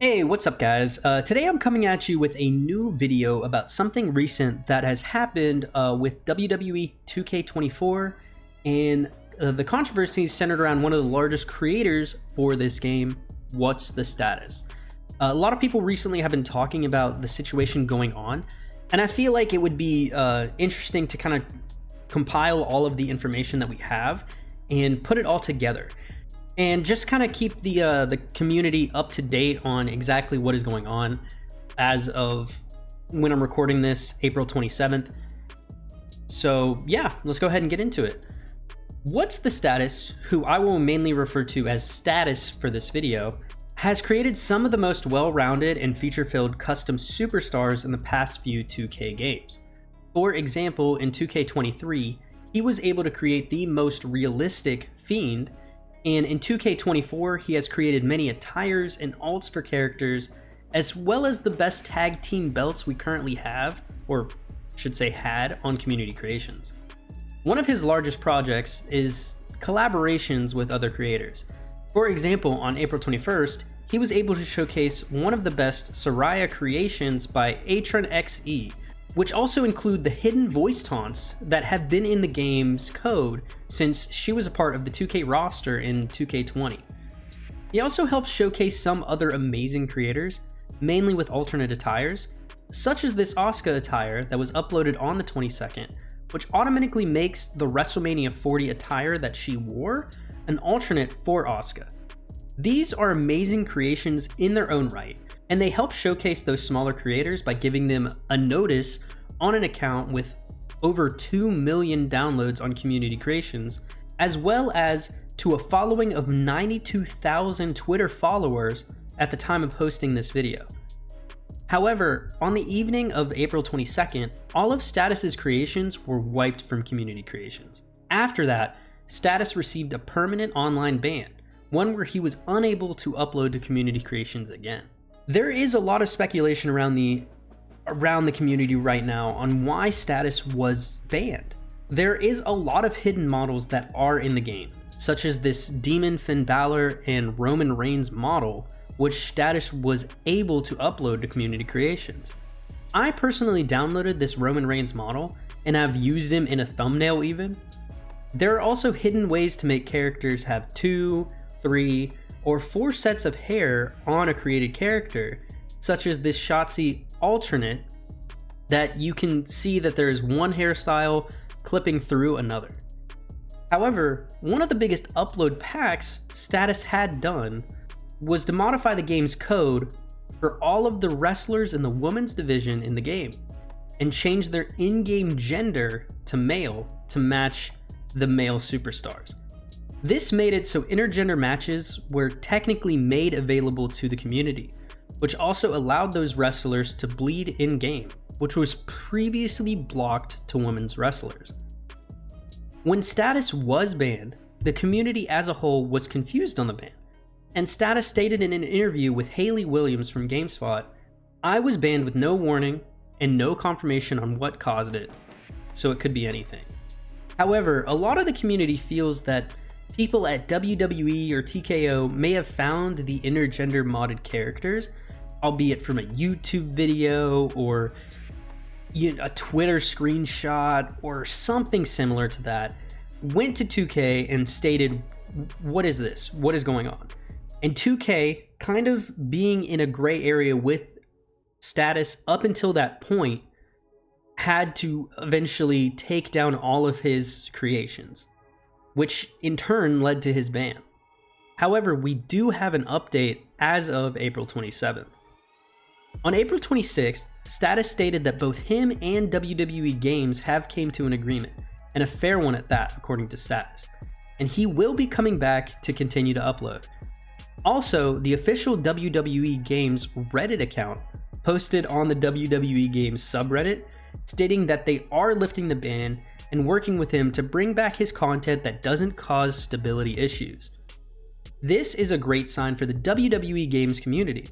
Hey, what's up guys? Today I'm coming at you with a new video about something recent that has happened with WWE 2K24 and the controversy centered around one of the largest creators for this game, WhatsTheStatus. A lot of people recently have been talking about the situation going on, and I feel like it would be interesting to kind of compile all of the information that we have and put it all together. And just kind of keep the community up to date on exactly what is going on as of when I'm recording this, April 27th. So yeah, let's go ahead and get into it. WhatsTheStatus, who I will mainly refer to as Status for this video, has created some of the most well-rounded and feature-filled custom superstars in the past few 2K games. For example, in 2K23, he was able to create the most realistic Fiend, and in 2K24, he has created many attires and alts for characters, as well as the best tag team belts we currently have, or should say had, on Community Creations. One of his largest projects is collaborations with other creators. For example, on April 21st, he was able to showcase one of the best Soraya creations by Atron XE, which also include the hidden voice taunts that have been in the game's code since she was a part of the 2K roster in 2K20. He also helps showcase some other amazing creators, mainly with alternate attires, such as this Asuka attire that was uploaded on the 22nd, which automatically makes the WrestleMania 40 attire that she wore an alternate for Asuka. These are amazing creations in their own right, and they help showcase those smaller creators by giving them a notice on an account with over 2 million downloads on Community Creations, as well as to a following of 92,000 Twitter followers at the time of posting this video. However, on the evening of April 22nd, all of Status's creations were wiped from Community Creations. After that, Status received a permanent online ban, one where he was unable to upload to Community Creations again. There is a lot of speculation around the community right now on why Status was banned. There is a lot of hidden models that are in the game, such as this Demon Finn Balor and Roman Reigns model, which Status was able to upload to Community Creations. I personally downloaded this Roman Reigns model and have used him in a thumbnail even. There are also hidden ways to make characters have 2, 3, or 4 sets of hair on a created character, such as this Shotzi alternate that you can see that there is one hairstyle clipping through another. However, one of the biggest upload packs Status had done was to modify the game's code for all of the wrestlers in the women's division in the game and change their in-game gender to male to match the male superstars. This made it so intergender matches were technically made available to the community, which also allowed those wrestlers to bleed in-game, which was previously blocked to women's wrestlers. When Status was banned, the community as a whole was confused on the ban, and Status stated in an interview with Haley Williams from GameSpot, "I was banned with no warning and no confirmation on what caused it, so it could be anything." However, a lot of the community feels that people at WWE or TKO may have found the intergender modded characters, albeit from a YouTube video or a Twitter screenshot or something similar to that, went to 2K and stated, "What is this? What is going on?" And 2K, kind of being in a gray area with Status up until that point, had to eventually take down all of his creations, which in turn led to his ban. However, we do have an update as of April 27th. On April 26th, Status stated that both him and WWE Games have came to an agreement, and a fair one at that, according to Status, and he will be coming back to continue to upload. Also, the official WWE Games Reddit account posted on the WWE Games subreddit, stating that they are lifting the ban and working with him to bring back his content that doesn't cause stability issues. This is a great sign for the WWE Games community,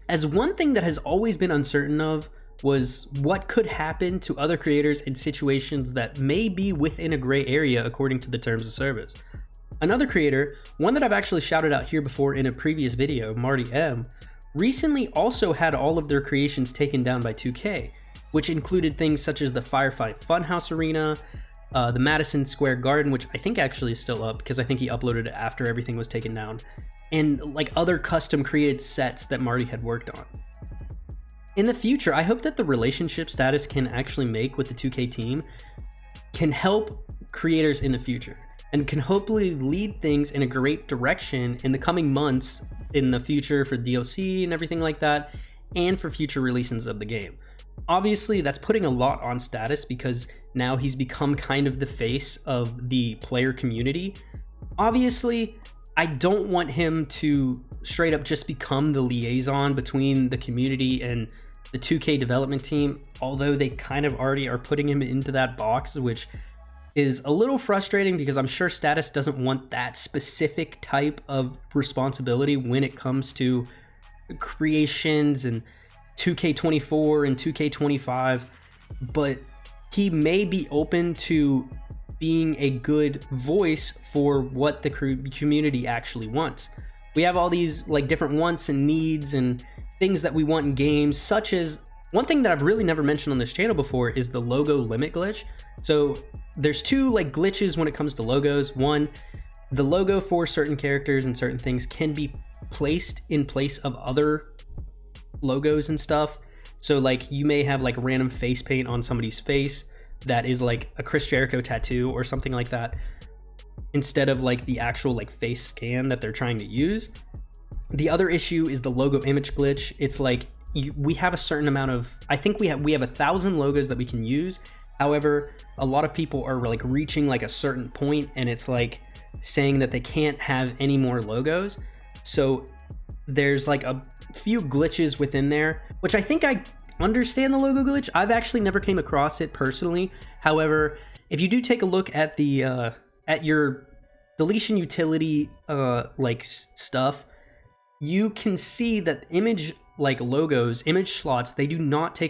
as one thing that has always been uncertain of was what could happen to other creators in situations that may be within a gray area according to the terms of service. Another creator, one that I've actually shouted out here before in a previous video, Marty M, recently also had all of their creations taken down by 2K, which included things such as the Firefly Funhouse Arena, the Madison Square Garden, which I think actually is still up because I think he uploaded it after everything was taken down, and like other custom created sets that Marty had worked on. In the future, I hope that the relationship Status can actually make with the 2K team can help creators in the future and can hopefully lead things in a great direction in the coming months in the future for DLC and everything like that, and for future releases of the game. Obviously, that's putting a lot on Status because now he's become kind of the face of the player community. Obviously, I don't want him to straight up just become the liaison between the community and the 2K development team, although they kind of already are putting him into that box, which is a little frustrating because I'm sure Status doesn't want that specific type of responsibility when it comes to creations and 2K24 and 2K25, but he may be open to being a good voice for what the community actually wants. We have all these like different wants and needs and things that we want in games, such as one thing that I've really never mentioned on this channel before is the logo limit glitch. So there's two like glitches when it comes to logos. One, the logo for certain characters and certain things can be placed in place of other logos and stuff. So like you may have like random face paint on somebody's face that is like a Chris Jericho tattoo or something like that, instead of like the actual like face scan that they're trying to use. The other issue is the logo image glitch. It's like we have a certain amount of, I think we have 1,000 logos that we can use. However, a lot of people are like reaching like a certain point and it's like saying that they can't have any more logos. So there's like a few glitches within there, which I think I understand the logo glitch. I've actually never came across it personally. However, if you do take a look at the at your deletion utility like stuff, you can see that image like logos, image slots, they do not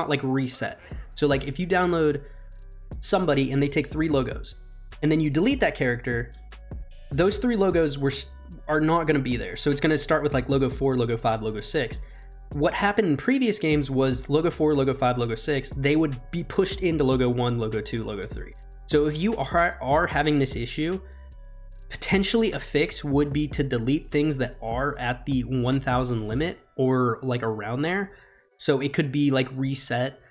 like reset. So like if you download somebody and they take 3 logos and then you delete that character, those 3 logos are not going to be there. So it's going to start with like logo 4, logo 5, logo 6. What happened in previous games was logo 4, logo 5, logo 6, they would be pushed into logo 1, logo 2, logo 3. So if you are having this issue, potentially a fix would be to delete things that are at the 1,000 limit or like around there. So it could be like reset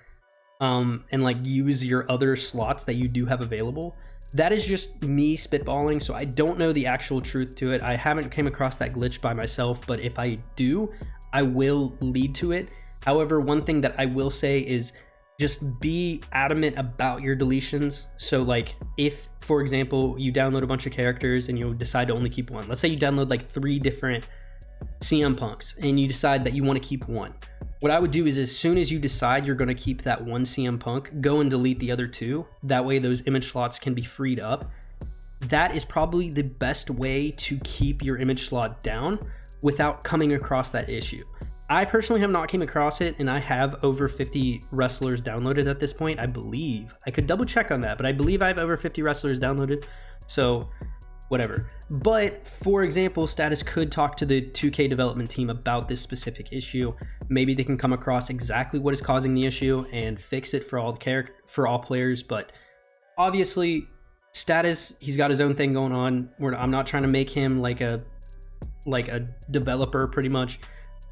and like use your other slots that you do have available. That is just me spitballing, so I don't know the actual truth to it. I haven't came across that glitch by myself, but if I do, I will lead to it. However, one thing that I will say is just be adamant about your deletions. So like if, for example, you download a bunch of characters and you decide to only keep one. Let's say you download like 3 different CM Punks and you decide that you want to keep one. What I would do is as soon as you decide you're going to keep that one CM Punk, go and delete the other 2. That way those image slots can be freed up. That is probably the best way to keep your image slot down without coming across that issue. I personally have not came across it, and I have over 50 wrestlers downloaded at this point, I believe. I could double check on that, but I believe I have over 50 wrestlers downloaded, so whatever. But for example, Status could talk to the 2K development team about this specific issue. Maybe they can come across exactly what is causing the issue and fix it for all players. But obviously, Status, he's got his own thing going on. I'm not trying to make him like a developer, pretty much.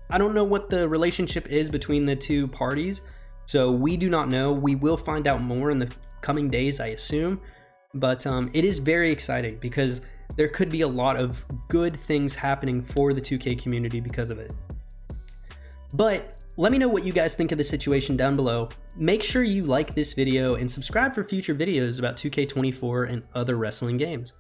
I don't know what the relationship is between the two parties, so we do not know. We will find out more in the coming days, I assume. But it is very exciting because there could be a lot of good things happening for the 2K community because of it. But let me know what you guys think of the situation down below. Make sure you like this video and subscribe for future videos about 2K24 and other wrestling games.